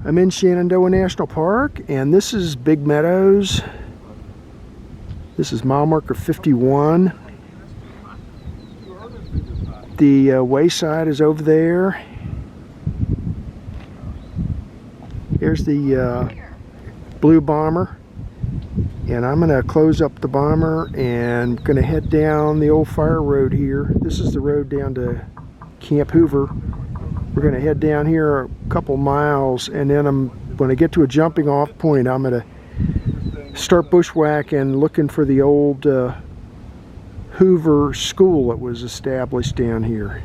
I'm in Shenandoah National Park, and this is Big Meadows. This is mile marker 51. The wayside is over there. Here's the blue bomber, and I'm going to close up the bomber and going to head down the old fire road here. This is the road down to Camp Hoover. We're going to head down here a couple miles, and then when I get to a jumping off point, I'm going to start bushwhacking, looking for the old Hoover School that was established down here.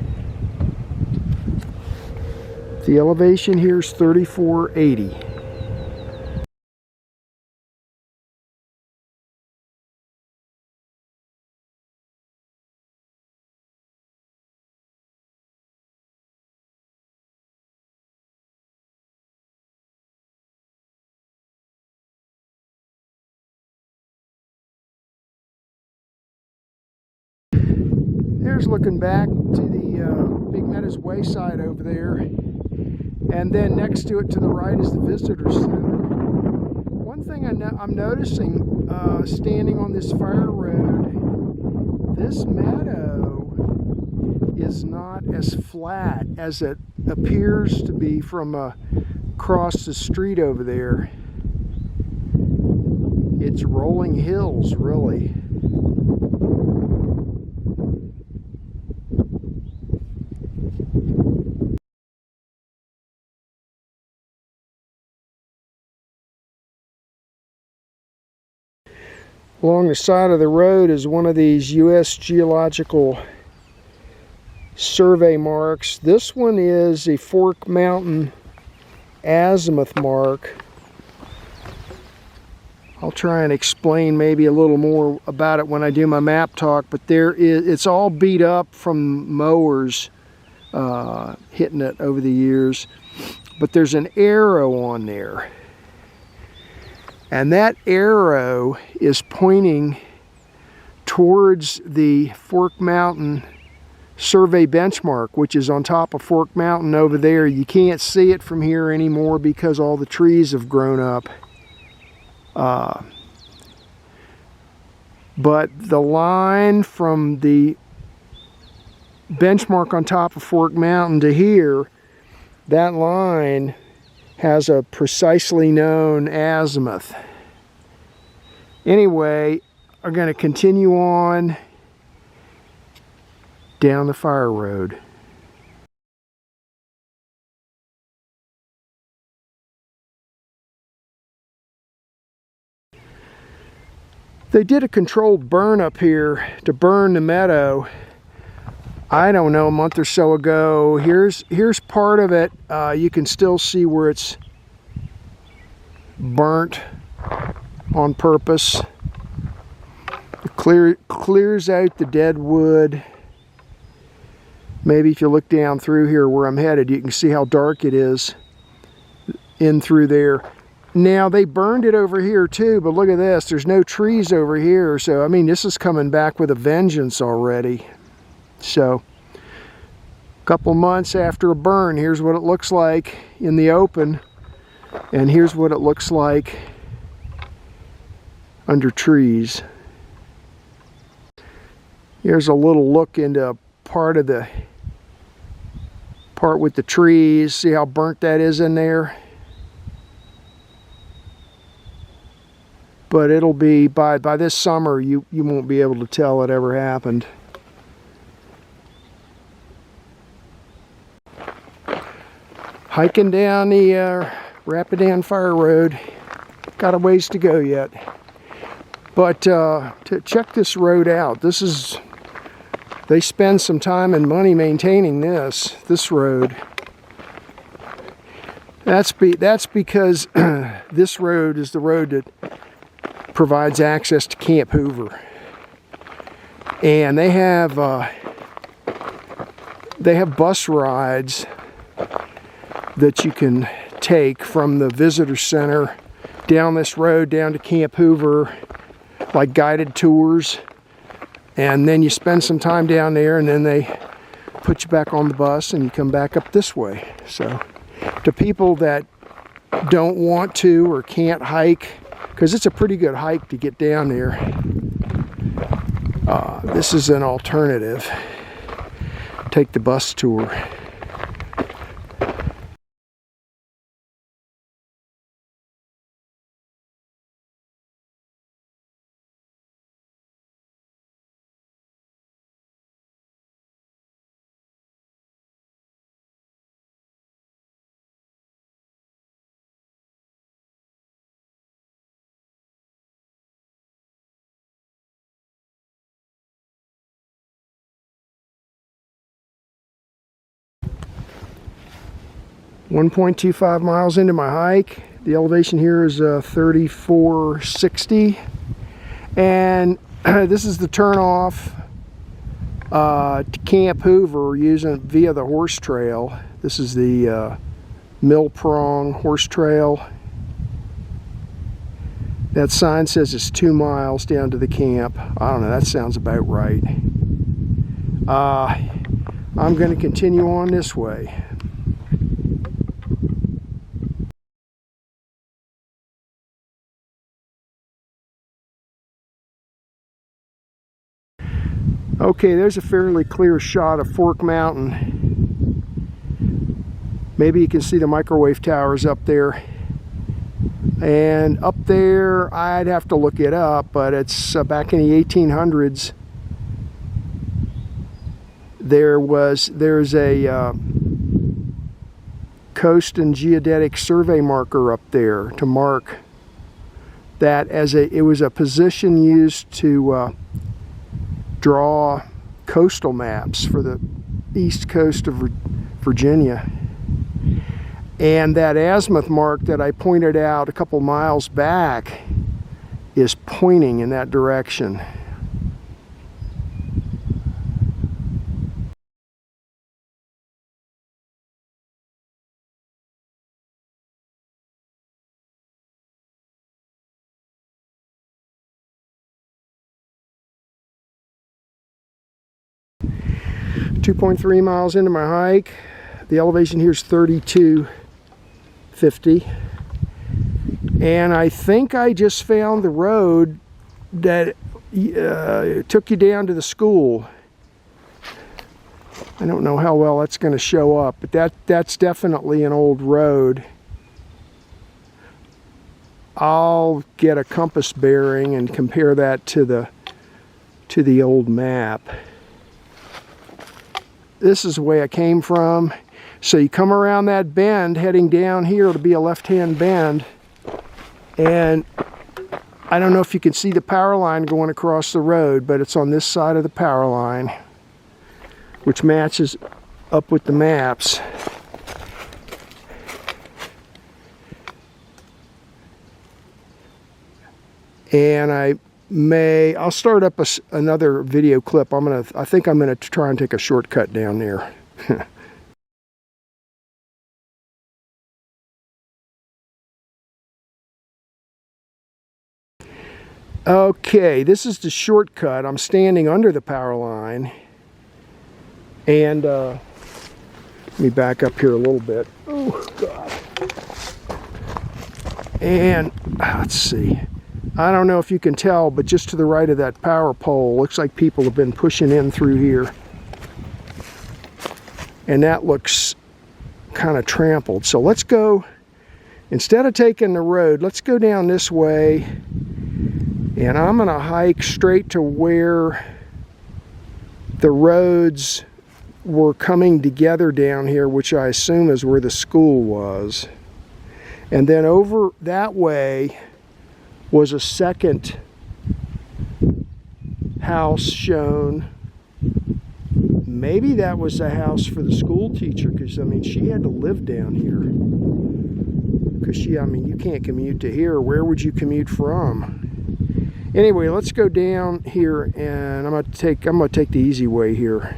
The elevation here is 3480. Here's looking back to the Big Meadows wayside over there, and then next to it to the right is the visitor center. One thing I'm noticing standing on this fire road, this meadow is not as flat as it appears to be from across the street over there. It's rolling hills, really. Along the side of the road is one of these U.S. Geological Survey marks. This one is a Fork Mountain azimuth mark. I'll try and explain maybe a little more about it when I do my map talk, but it's all beat up from mowers hitting it over the years. But there's an arrow on there. And that arrow is pointing towards the Fork Mountain Survey benchmark, which is on top of Fork Mountain over there. You can't see it from here anymore because all the trees have grown up. But the line from the benchmark on top of Fork Mountain to here, that line has a precisely known azimuth. Anyway, I'm going to continue on down the fire road. They did a controlled burn up here to burn the meadow, I don't know, a month or so ago. Here's part of it. You can still see where it's burnt on purpose. It clears out the dead wood. Maybe if you look down through here where I'm headed, you can see how dark it is in through there. Now, they burned it over here too, but look at this. There's no trees over here. So, I mean, this is coming back with a vengeance already. So, a couple months after a burn, here's what it looks like in the open. And here's what it looks like under trees. Here's a little look into part with the trees. See how burnt that is in there? But it'll be, by this summer, you won't be able to tell it ever happened. Hiking down the Rapidan Fire Road. Got a ways to go yet. But to check this road out, they spend some time and money maintaining this road. That's because this road is the road that provides access to Camp Hoover, and they have bus rides that you can take from the visitor center down this road down to Camp Hoover, like guided tours, and then you spend some time down there, and then they put you back on the bus and you come back up this way. So to people that don't want to or can't hike, because it's a pretty good hike to get down there. This is an alternative. Take the bus tour. .25 miles into my hike. The elevation here is 3460, and this is the turnoff to Camp Hoover using via the horse trail. This is the Mill Prong horse trail. That sign says it's 2 miles down to the camp. I don't know, that sounds about right. I'm going to continue on this way. Okay, there's a fairly clear shot of Fork Mountain. Maybe you can see the microwave towers up there. And up there, I'd have to look it up, but it's back in the 1800s. There's a Coast and Geodetic Survey marker up there to mark that it was a position used to draw coastal maps for the east coast of Virginia. And that azimuth mark that I pointed out a couple miles back is pointing in that direction. .3 miles into my hike. The elevation here is 3250, and I think I just found the road that took you down to the school. I don't know how well that's going to show up, but that's definitely an old road. I'll get a compass bearing and compare that to the old map. This is the way I came from. So you come around that bend heading down here to be a left-hand bend, and I don't know if you can see the power line going across the road, but it's on this side of the power line, which matches up with the maps. And I'll start up another video clip. I think I'm gonna try and take a shortcut down there. Okay, this is the shortcut. I'm standing under the power line, and let me back up here a little bit. Oh God! And let's see. I don't know if you can tell, but just to the right of that power pole, looks like people have been pushing in through here. And that looks kind of trampled. So let's go, instead of taking the road, let's go down this way. And I'm going to hike straight to where the roads were coming together down here, which I assume is where the school was. And then over that way was a second house shown. Maybe that was a house for the school teacher, because I mean she had to live down here, because I mean you can't commute to here. Where would you commute from? Anyway, let's go down here, and I'm gonna take the easy way here.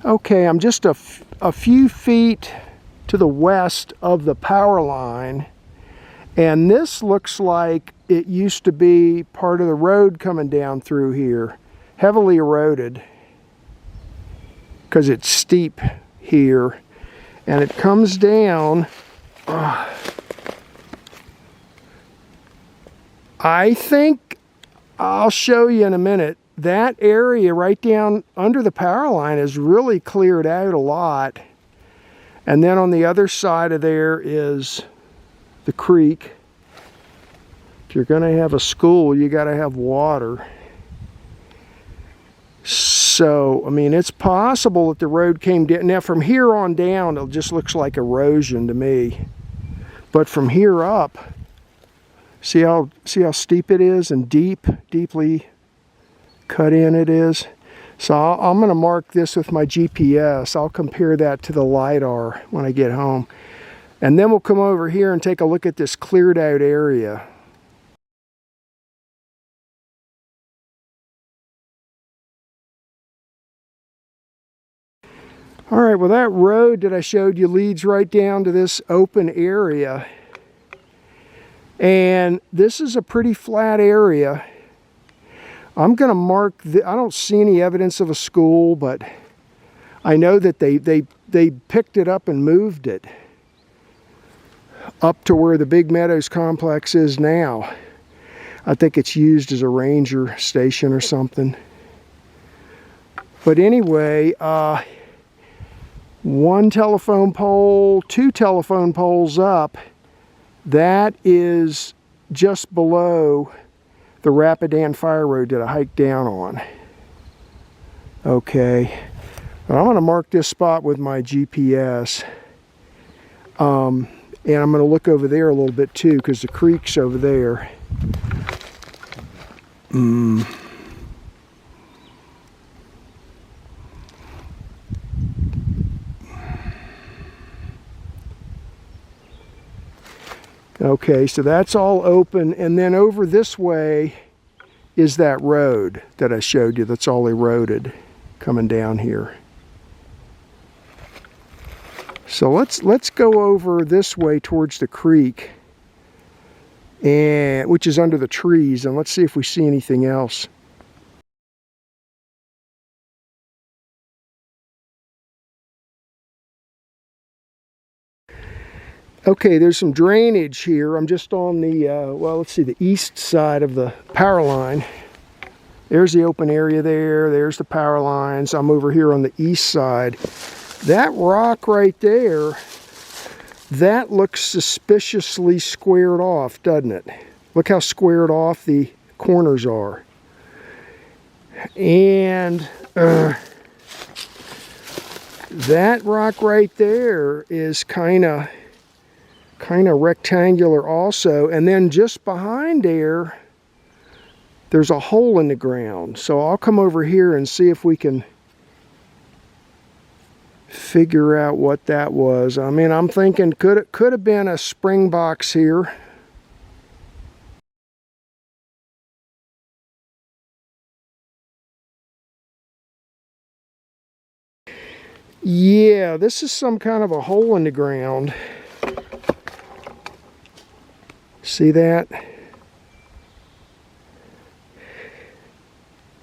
Okay, I'm just a few feet to the west of the power line, And this looks like it used to be part of the road coming down through here, heavily eroded because it's steep here, and it comes down. I think I'll show you in a minute. That area right down under the power line is really cleared out a lot. And then on the other side of there is the creek. If you're going to have a school, you got to have water. So, I mean, it's possible that the road came down. Now, from here on down, it just looks like erosion to me. But from here up, see how steep it is and deeply cut in it is. So I'm going to mark this with my GPS. I'll compare that to the LiDAR when I get home. And then we'll come over here and take a look at this cleared out area. All right, well, that road that I showed you leads right down to this open area. And this is a pretty flat area. I'm going to mark, I don't see any evidence of a school, but I know that they picked it up and moved it up to where the Big Meadows complex is now. I think it's used as a ranger station or something. But anyway, one telephone pole, two telephone poles up, that is just below the Rapidan Fire Road that I hiked down on. Okay, but I'm going to mark this spot with my GPS. And I'm going to look over there a little bit too, because the creek's over there. Okay, so that's all open, and then over this way is that road that I showed you that's all eroded coming down here. So let's go over this way towards the creek, and which is under the trees, and let's see if we see anything else. Okay, there's some drainage here. I'm just on the, well, let's see, the east side of the power line. There's the open area there. There's the power lines. I'm over here on the east side. That rock right there, that looks suspiciously squared off, doesn't it? Look how squared off the corners are. And that rock right there is kind of rectangular also, and then just behind there's a hole in the ground. So I'll come over here and see if we can figure out what that was. I mean, I'm thinking could have been a spring box here. Yeah, this is some kind of a hole in the ground. See that?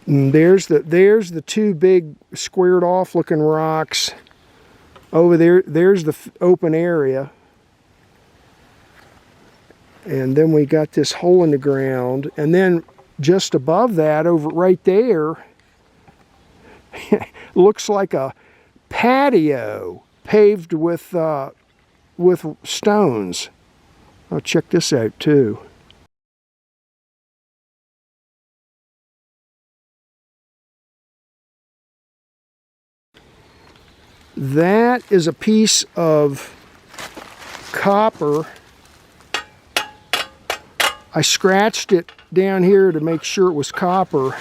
And there's the two big squared off looking rocks. Over there, there's the open area. And then we got this hole in the ground. And then just above that, over right there, looks like a patio paved with stones. I'll check this out too. That is a piece of copper. I scratched it down here to make sure it was copper,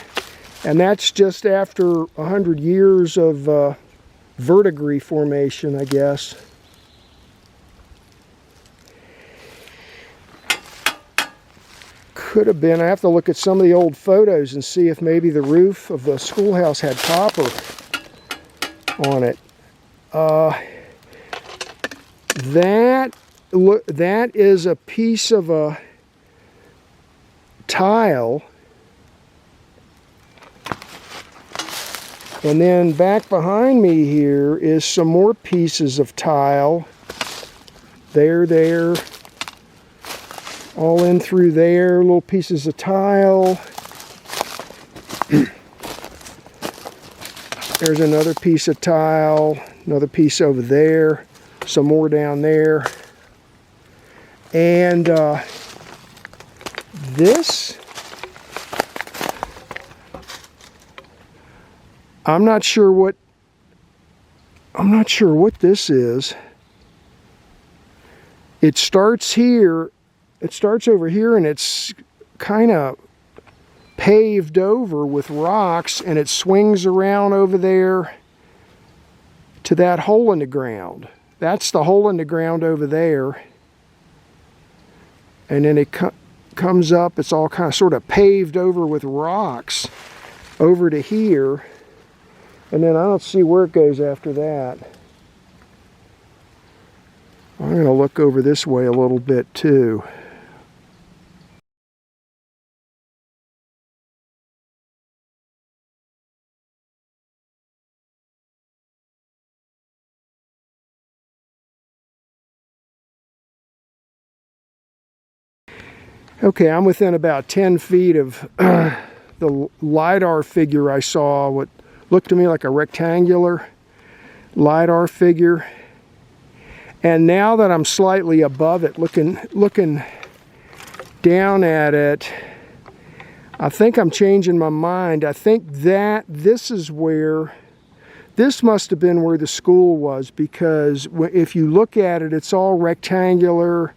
and that's just after 100 years of verdigris formation, I guess. Could have been. I have to look at some of the old photos and see if maybe the roof of the schoolhouse had copper on it. That look, that is a piece of a tile. And then back behind me here is some more pieces of tile. There, all in through there, little pieces of tile. There's another piece of tile, another piece over there, some more down there. And this, I'm not sure what this is. It starts here, it starts over here, and it's kind of paved over with rocks, and it swings around over there to that hole in the ground. That's the hole in the ground over there. And then it comes up, it's all kind of sort of paved over with rocks over to here. And then I don't see where it goes after that. I'm going to look over this way a little bit too. Okay, I'm within about 10 feet of the LiDAR figure I saw, what looked to me like a rectangular LiDAR figure. And now that I'm slightly above it, looking down at it, I think I'm changing my mind. I think that this is where, this must have been where the school was, because if you look at it, it's all rectangular,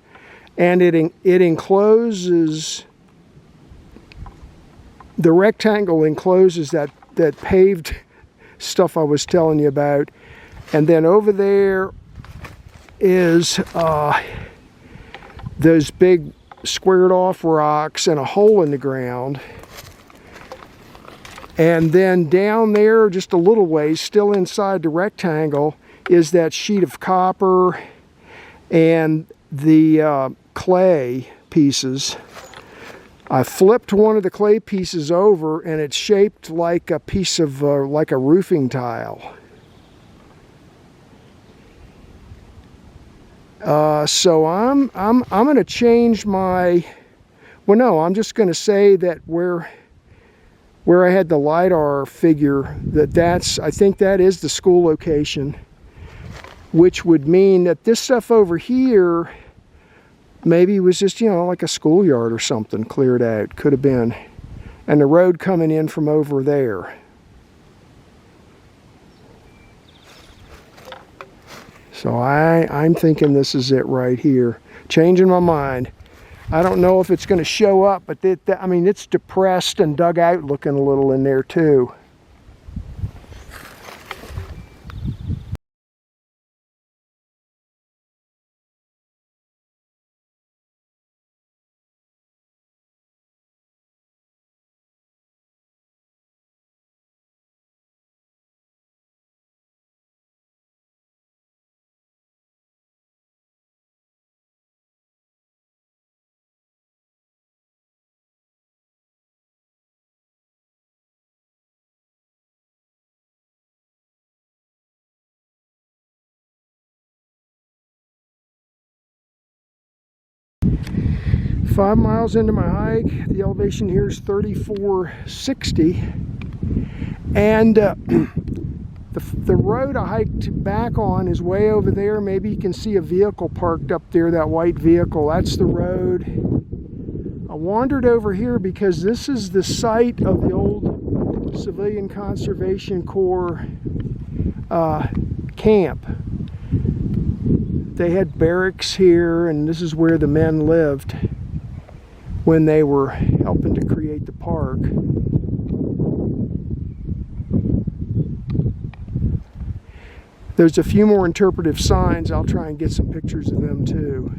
and it encloses, the rectangle encloses that paved stuff I was telling you about. And then over there is those big squared off rocks and a hole in the ground. And then down there, just a little ways, still inside the rectangle, is that sheet of copper and the clay pieces. I flipped one of the clay pieces over, and it's shaped like a piece of like a roofing tile. So I'm going to change my, well, no, I'm just going to say that where I had the LiDAR figure, I think that is the school location, which would mean that this stuff over here maybe was just, like a schoolyard or something cleared out. Could have been. And the road coming in from over there. So I'm thinking this is it right here. Changing my mind. I don't know if it's going to show up, but I mean, it's depressed and dug out looking a little in there too. Five miles into my hike, the elevation here is 3460, and the road I hiked back on is way over there. Maybe you can see a vehicle parked up there, that white vehicle. That's the road. I wandered over here because this is the site of the old Civilian Conservation Corps camp. They had barracks here, and this is where the men lived when they were helping to create the park. There's a few more interpretive signs. I'll try and get some pictures of them too.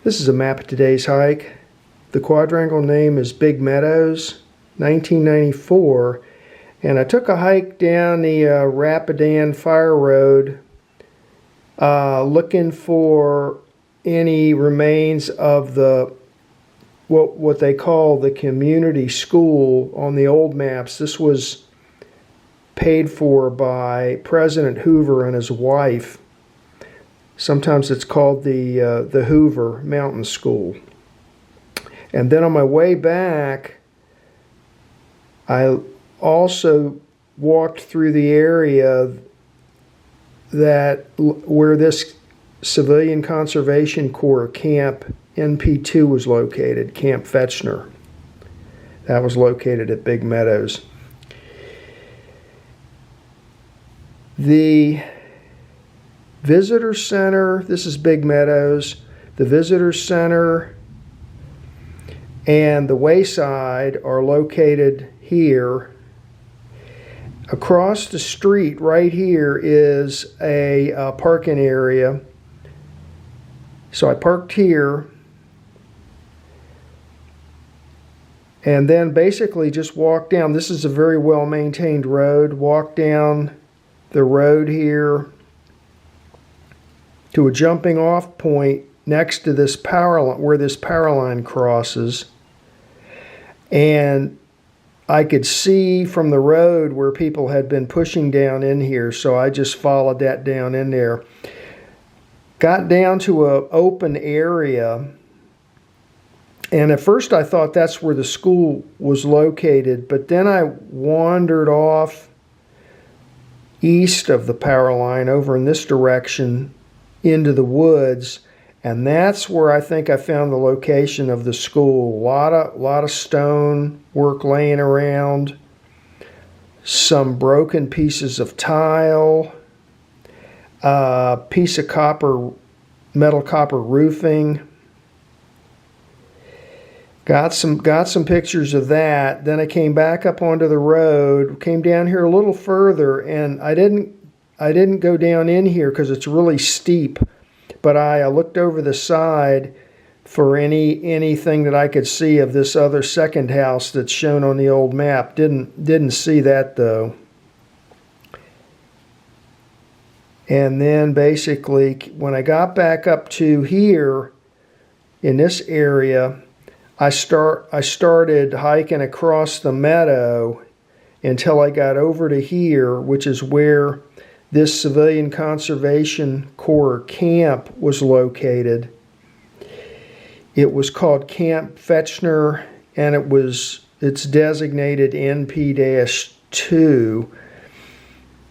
This is a map of today's hike. The quadrangle name is Big Meadows, 1994. And I took a hike down the Rapidan Fire Road looking for any remains of the what they call the community school on the old maps. This was paid for by President Hoover and his wife. Sometimes it's called the Hoover Mountain School. And then on my way back, I also walked through the area where this Civilian Conservation Corps Camp NP-2 was located, Camp Fechner. That was located at Big Meadows. The Visitor Center, this is Big Meadows, the Visitor Center and the Wayside are located here. Across the street right here is a parking area. So I parked here and then basically just walked down. This is a very well maintained road. Walked down the road here to a jumping off point next to this power line, where this power line crosses. And I could see from the road where people had been pushing down in here, so I just followed that down in there. Got down to an open area, and at first I thought that's where the school was located, but then I wandered off east of the power line over in this direction into the woods, and that's where I think I found the location of the school. A lot of stone work laying around, some broken pieces of tile, a piece of metal copper roofing. Got some pictures of that. Then I came back up onto the road, came down here a little further, and I didn't go down in here because it's really steep. But I looked over the side for anything that I could see of this other second house that's shown on the old map. Didn't see that though. And then basically when I got back up to here in this area, I started hiking across the meadow until I got over to here, which is where this Civilian Conservation Corps camp was located. It was called Camp Fechner, and it's designated NP-2.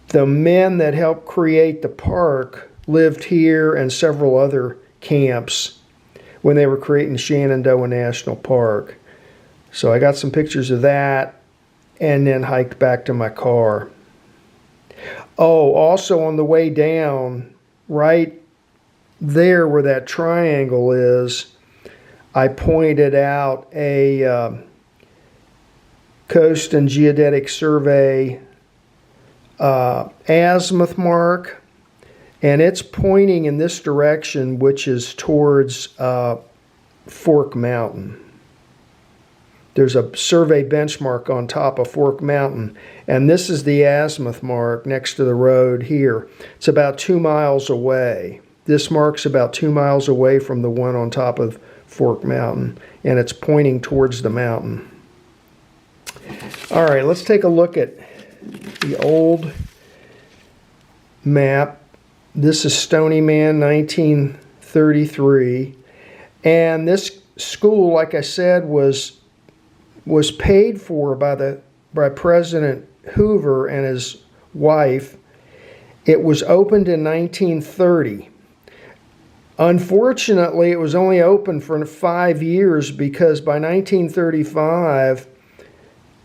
The men that helped create the park lived here and several other camps when they were creating Shenandoah National Park. So I got some pictures of that and then hiked back to my car. Oh, also on the way down, right there where that triangle is, I pointed out a Coast and Geodetic Survey azimuth mark, and it's pointing in this direction, which is towards Fork Mountain. There's a survey benchmark on top of Fork Mountain, and this is the azimuth mark next to the road here. It's about 2 miles away. This mark's about 2 miles away from the one on top of Fork Mountain, and it's pointing towards the mountain. All right, let's take a look at the old map. This is Stony Man, 1933, and this school, like I said, was paid for by President Hoover and his wife. It was opened in 1930. Unfortunately, it was only open for 5 years because by 1935,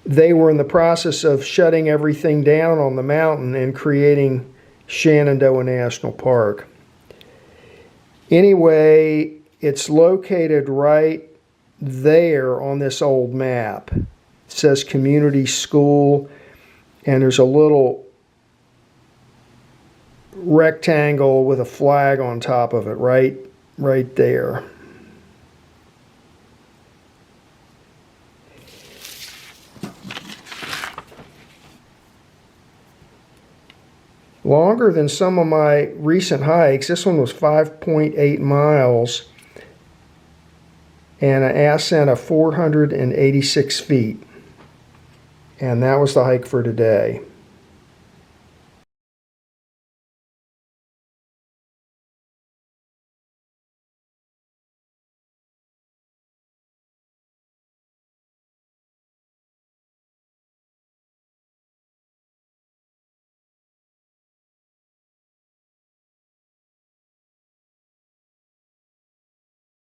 they were in the process of shutting everything down on the mountain and creating Shenandoah National Park. Anyway, it's located right there on this old map. It says community school, and there's a little rectangle with a flag on top of it right there. Longer than some of my recent hikes. This one was 5.8 miles and an ascent of 486 feet. And that was the hike for today.